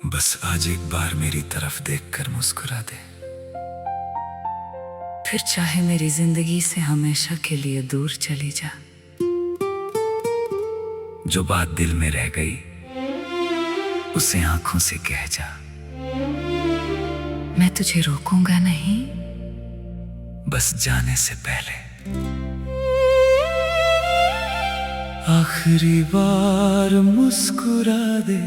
बस आज एक बार मेरी तरफ देखकर मुस्कुरा दे। फिर चाहे मेरी जिंदगी से हमेशा के लिए दूर चली जा। जो बात दिल में रह गई उसे आंखों से कह जा। मैं तुझे रोकूंगा नहीं, बस जाने से पहले आखिरी बार मुस्कुरा दे।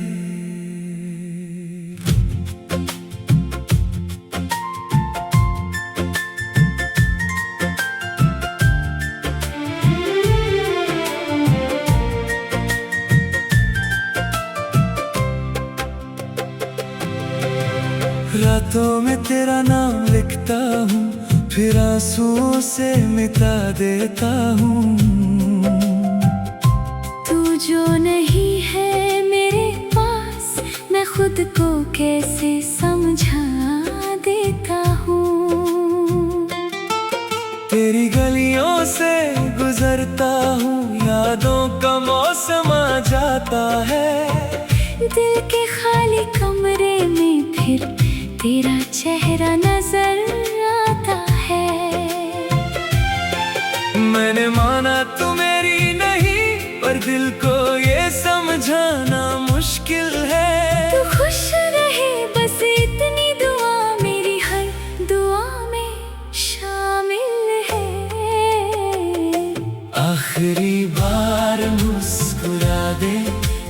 रातों में तेरा नाम लिखता हूँ, फिर आंसुओं से मिटा देता हूँ। तू जो नहीं है मेरे पास, मैं खुद को कैसे समझा देता हूँ। तेरी गलियों से गुजरता हूँ, यादों का मौसम आ जाता है। दिल के खाली कमरे में फिर तेरा चेहरा नजर आता है। मैंने माना तू मेरी नहीं, पर दिल को ये समझाना मुश्किल है। तू खुश रहे बस इतनी दुआ मेरी हर दुआ में शामिल है। आखिरी बार मुस्कुरा दे,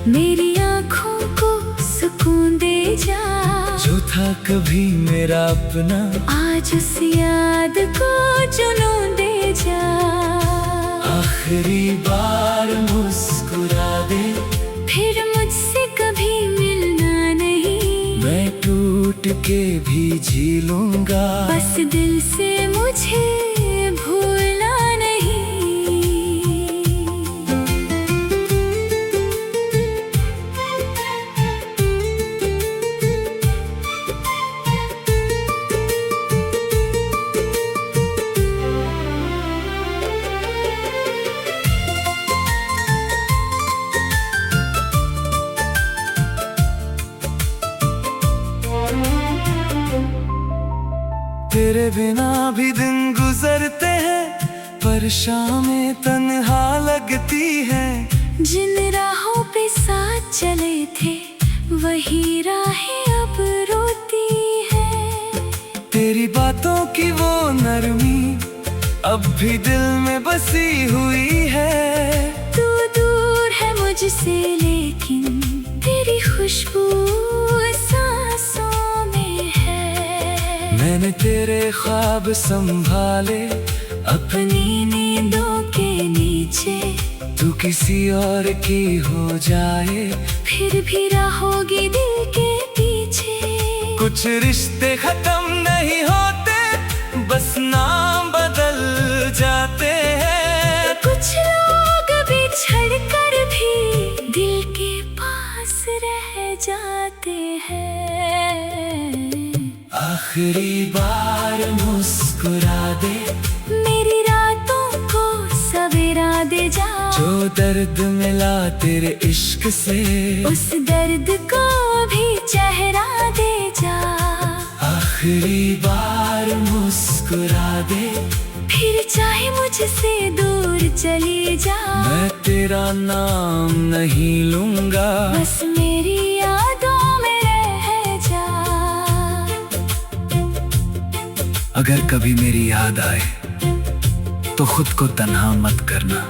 मेरी आँखों को सुकून दे जा। जो था कभी मेरा अपना, आज उस याद को जुनून दे जा। आखिरी बार मुस्कुरा दे, फिर मुझसे कभी मिलना नहीं। मैं टूट के भी जी लूंगा, बस दिल से मुझे भूलना नहीं। तेरे बिना भी दिन गुजरते हैं, पर शामें तन्हा लगती है। जिन राहों पे साथ चले थे वही राहें अब रोती है। तेरी बातों की वो नरमी अब भी दिल में बसी हुई है। तू दूर है मुझसे लेकिन तेरी खुशबू सांसों में है। मैंने तेरे ख्वाब संभाले अपनी नींदों के नीचे। तू किसी और की हो जाए, फिर भी रहोगी दिल के पीछे। कुछ रिश्ते खत्म नहीं होते, बस नाम बदल जाते हैं। कुछ लोग बिछड़ कर भी दिल के पास रह जाते हैं। आखिरी बार मुस्कुरा दे, मेरी रातों को सवेरा दे जा। जो दर्द मिला तेरे इश्क से, उस दर्द को भी चेहरा दे जा। आखिरी बार मुस्कुरा दे, फिर चाहे मुझसे दूर चली जा। मैं तेरा नाम नहीं लूंगा, बस मेरी यादों में रह जा। अगर कभी मेरी याद आए तो खुद को तन्हा मत करना।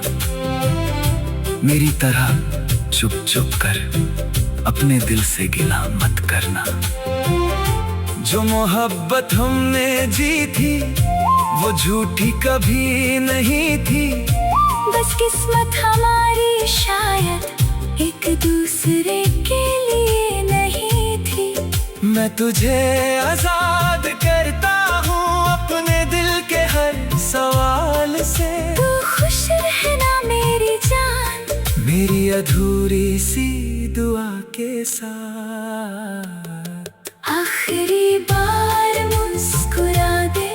मेरी तरह चुप चुप कर अपने दिल से गिला मत करना। जो मोहब्बत हमने जी थी वो झूठी कभी नहीं थी। बस किस्मत हमारी शायद एक दूसरे के लिए नहीं थी। मैं तुझे आजाद करता हूँ अपने दिल के हर सवाल से। तू खुश रहना मेरी जान, मेरी अधूरी सी दुआ के साथ। आखिरी बार मुस्कुरा दे,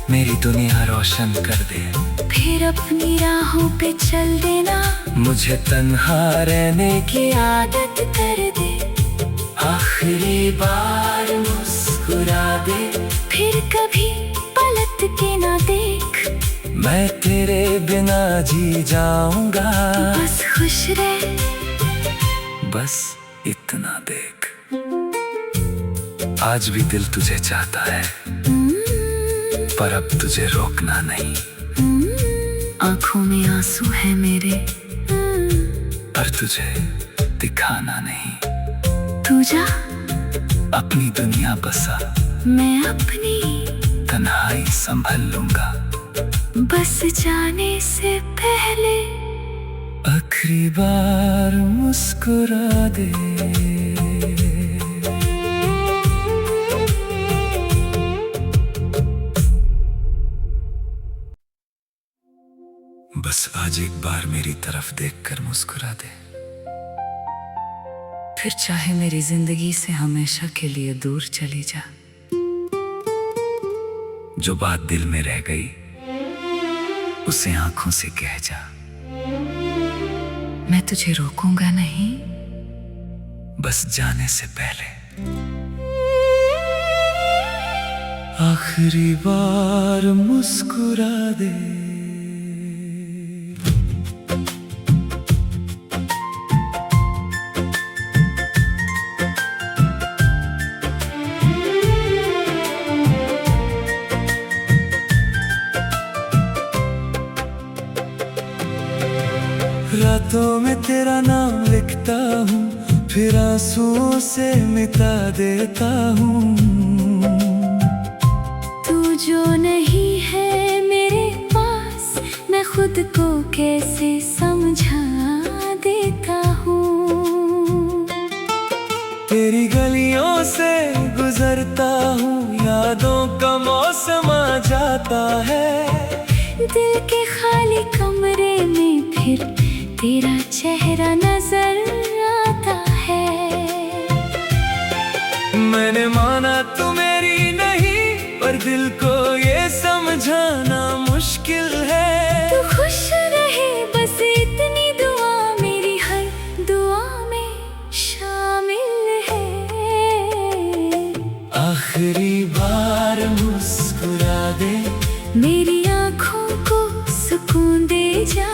मेरी दुनिया रोशन कर दे। फिर अपनी राहों पे चल देना। मुझे तन्हा रहने की आदत कर दे। आखिरी आखिरी बार मुस्कुरा दे, फिर कभी पलट के ना देख, मैं तेरे बिना जी जाऊंगा। बस खुश रह, बस इतना देख, आज भी दिल तुझे चाहता है, पर अब तुझे रोकना नहीं। आंखों में आंसू है मेरे, पर तुझे दिखाना नहीं। तू जा, अपनी दुनिया बसा, मैं अपनी तन्हाई संभल लूंगा। बस जाने से पहले आखिरी बार मुस्कुरा दे। बस आज एक बार मेरी तरफ देखकर मुस्कुरा दे। फिर चाहे मेरी जिंदगी से हमेशा के लिए दूर चली जा। जो बात दिल में रह गई उसे आंखों से कह जा। मैं तुझे रोकूंगा नहीं, बस जाने से पहले आखिरी बार मुस्कुरा दे। रातों में तेरा नाम लिखता हूँ, फिर आंसुओं से मिटा देता हूँ। तू जो नहीं है मेरे पास, मैं खुद को कैसे समझा देता हूँ। तेरी गलियों से गुजरता हूँ, यादों का मौसम आ जाता है। दिल के खाली कमरे में फिर तेरा चेहरा नजर आता है। मैंने माना तू मेरी नहीं, पर दिल को ये समझाना मुश्किल है। तू खुश रहे, बस इतनी दुआ मेरी हर दुआ में शामिल है। आखिरी बार मुस्कुरा दे, मेरी आँखों को सुकून दे जा।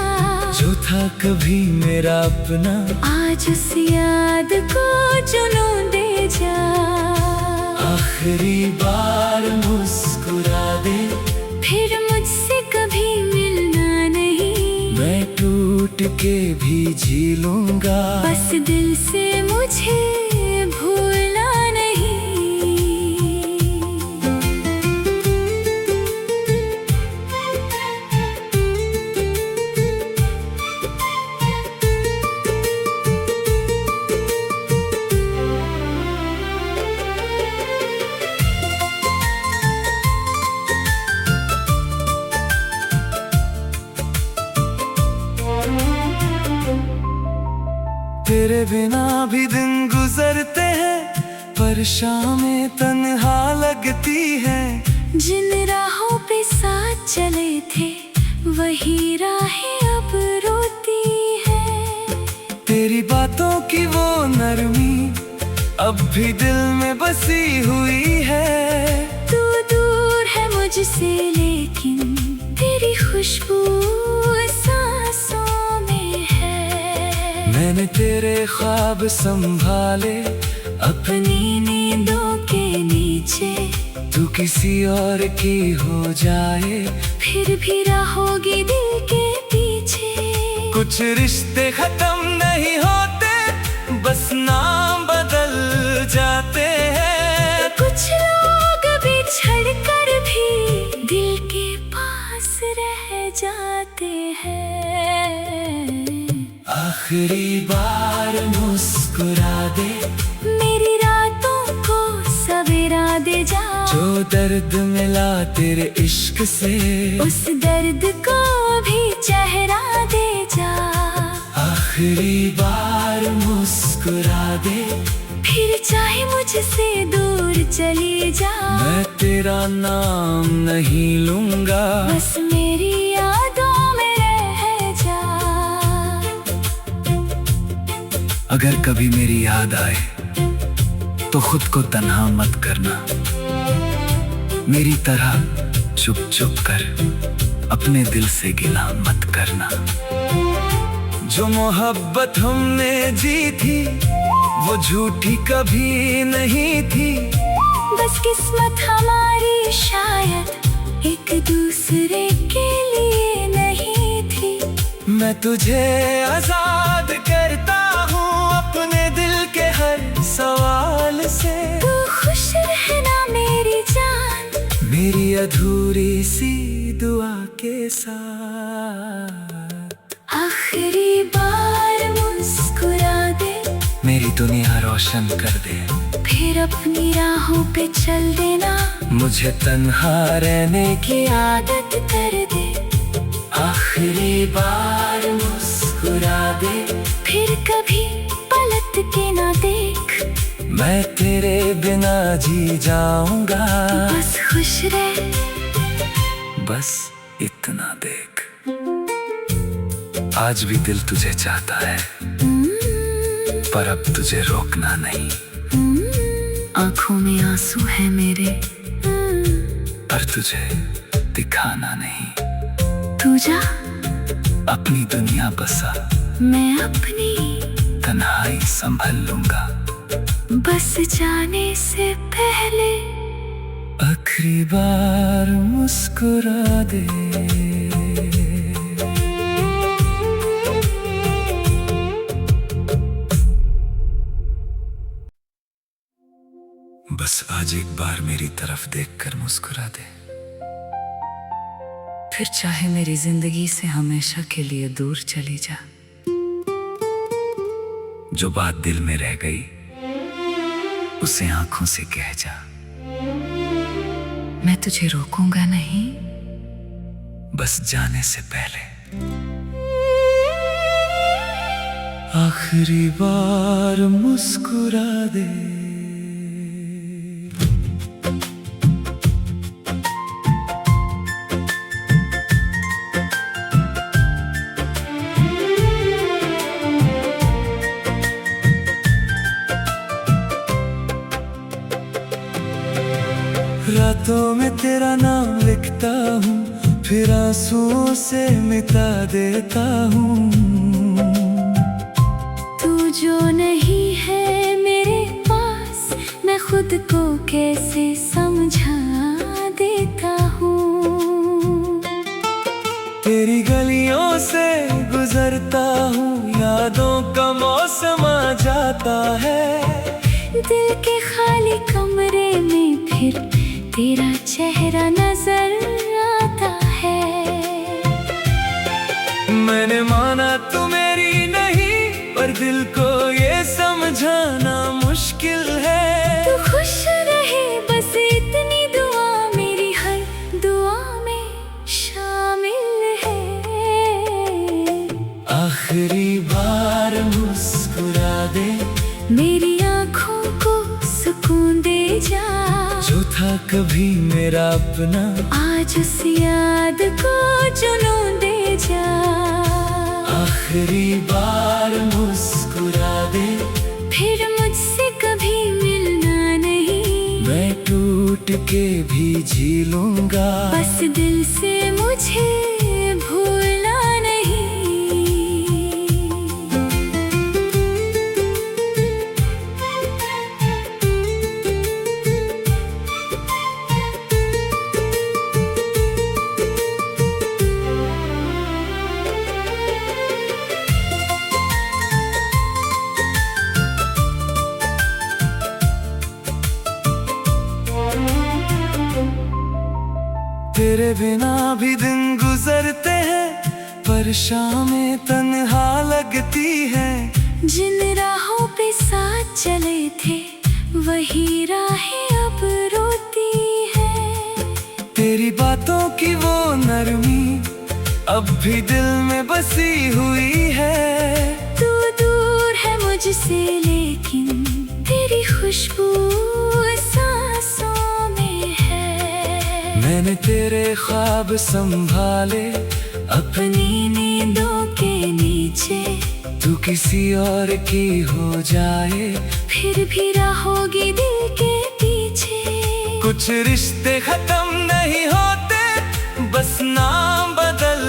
जो था कभी मेरा अपना, आज उस याद को जुनून दे जा। आखिरी बार मुस्कुरा दे, फिर मुझसे कभी मिलना नहीं। मैं टूट के भी जी लूंगा। बस दिल से मुझे भूलना नहीं। तेरे बिना भी दिन गुजरते हैं, पर शामें तन्हा लगती है। जिन राहों पे साथ चले थे, वही राहें अब रोती है। तेरी बातों की वो नरमी अब भी दिल में बसी हुई है। तू दूर है मुझसे, लेकिन तेरी खुशबू सांसों में है। मैंने तेरे ख्वाब संभाले अपनी नींदों के नीचे। तू किसी और की हो जाए, फिर भी रहोगी दिल के पीछे। कुछ रिश्ते खत्म नहीं होते, बस नाम बदल जाते हैं। कुछ लोग बिछड़ कर भी दिल के पास रह जाते हैं। आखिरी बार मुस्कुरा दे, मेरी रातों को सवेरा दे जा। जो दर्द मिला तेरे इश्क से, उस दर्द को भी चेहरा दे जा। आखिरी बार मुस्कुरा दे, फिर चाहे मुझसे दूर चली जा। मैं तेरा नाम नहीं लूंगा। बस मेरी यादों में रह जा। अगर कभी मेरी याद आए तो खुद को तन्हा मत करना। मेरी तरह चुप चुप कर अपने दिल से गिला मत करना। जो मोहब्बत हमने जी थी वो झूठी कभी नहीं थी। बस किस्मत हमारी शायद एक दूसरे के लिए नहीं थी। मैं तुझे आजाद करता हूँ अपने दिल के हर सवाल से। तू खुश रहना मेरी जान, मेरी अधूरी सी दुआ के साथ। आखिरी बार मुस्कुरा दे, मेरी दुनिया रोशन कर दे। फिर अपनी राहों पे चल देना, मुझे तन्हा रहने की आदत कर दे। आखिरी बार मुस्कुरा दे, फिर कभी पलट के ना देख। मैं तेरे बिना जी जाऊंगा। बस खुश रह, बस इतना देख। आज भी दिल तुझे चाहता है पर अब तुझे रोकना नहीं। आंखों में आंसू है मेरे, पर तुझे दिखाना नहीं। तू जा, अपनी दुनिया बसा, मैं अपनी तन्हाई संभल लूंगा। बस जाने से पहले आखिरी बार मुस्कुरा दे। बस आज एक बार मेरी तरफ देखकर मुस्कुरा दे। फिर चाहे मेरी जिंदगी से हमेशा के लिए दूर चली जा। जो बात दिल में रह गई उसे आंखों से कह जा। मैं तुझे रोकूंगा नहीं, बस जाने से पहले आखिरी बार मुस्कुरा दे। रातों में तेरा नाम लिखता हूँ, फिर आंसुओं से मिटा देता हूँ। तू जो नहीं है मेरे पास, मैं खुद को कैसे समझा देता हूँ। तेरी गलियों से गुजरता हूँ, यादों का मौसम आ जाता है। दिल के खाली कमरे में फिर तेरा चेहरा नजर आता है। मैंने माना तू मेरी नहीं, पर दिल को ये समझाना मुश्किल है। तू खुश रहे बस इतनी दुआ मेरी हर दुआ में शामिल है। आखिरी बार मुस्कुरा दे, मेरी आँखों को सुकून दे जा। जो था कभी मेरा अपना, आज उस याद को जुनून दे जा। आखिरी बार मुस्कुरा दे, फिर मुझसे कभी मिलना नहीं। मैं टूट के भी जी लूंगा। बस दिल से मुझे भूलना नहीं। तेरे बिना भी दिन गुजरते हैं, पर शामें तन्हा लगती है। जिन राहों पे साथ चले थे वही राहें अब रोती है। तेरी बातों की वो नरमी अब भी दिल में बसी हुई है। तू दूर है मुझसे लेकिन तेरी खुशबू सांसों में है। मैंने तेरे ख्वाब संभाले अपनी नींदों के नीचे। तू किसी और की हो जाए, फिर भी रहोगी दिल के पीछे। कुछ रिश्ते खत्म नहीं होते, बस नाम बदल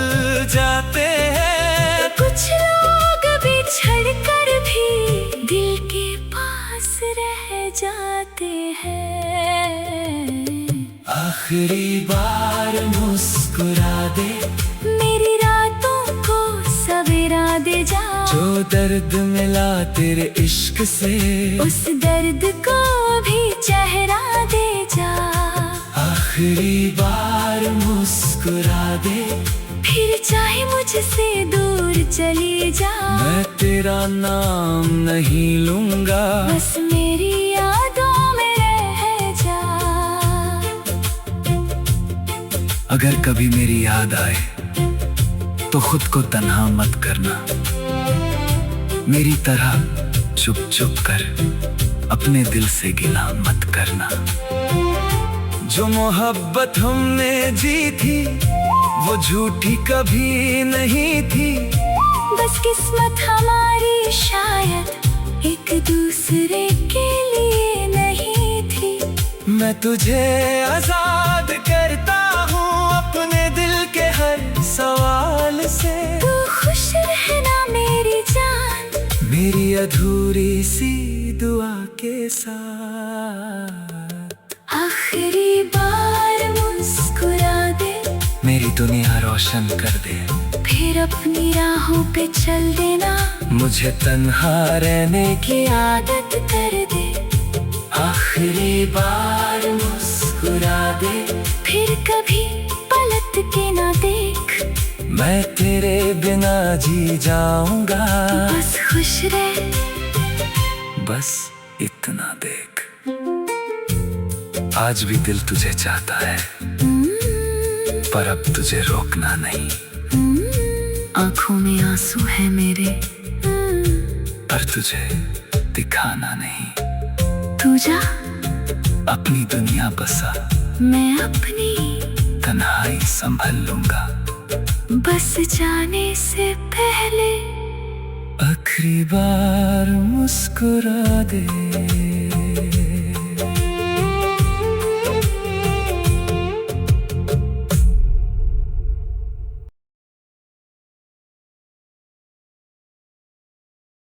जाते हैं। कुछ लोग बिछड़ कर भी दिल के पास रह जाते हैं। आखिरी बार मुस्कुरा दे, मेरी रातों को सवेरा दे जा। जो दर्द मिला तेरे इश्क से, उस दर्द को भी चेहरा दे जा। आखिरी बार मुस्कुरा दे, फिर चाहे मुझसे दूर चली जा। मैं तेरा नाम नहीं लूंगा, बस मेरी यादों में रह जा। अगर कभी मेरी याद आए तो खुद को तन्हा मत करना। मेरी तरह चुप चुप कर अपने दिल से गिला मत करना। जो मोहब्बत हमने जी थी वो झूठी कभी नहीं थी। बस किस्मत हमारी शायद एक दूसरे के लिए नहीं थी। मैं तुझे आजाद करता हूँ अपने दिल के हर सवाल से। तू खुश रहना मेरी जान, मेरी अधूरी सी दुआ के साथ। आखिरी बार मुस्कुरा दे, मेरी दुनिया रोशन कर दे। फिर अपनी राहों पे चल देना। मुझे तन्हा रहने की आदत कर दे। आखिरी बार मुस्कुरा दे, फिर कभी पलट के ना देख। मैं तेरे बिना जी जाऊंगा। बस खुश रह, बस इतना देख। आज भी दिल तुझे चाहता है, पर अब तुझे रोकना नहीं। आंखों में आंसू है मेरे, पर तुझे दिखाना नहीं। तू जा, अपनी दुनिया बसा, मैं अपनी तन्हाई संभल लूंगा। बस जाने से पहले आखिरी बार मुस्कुरा दे।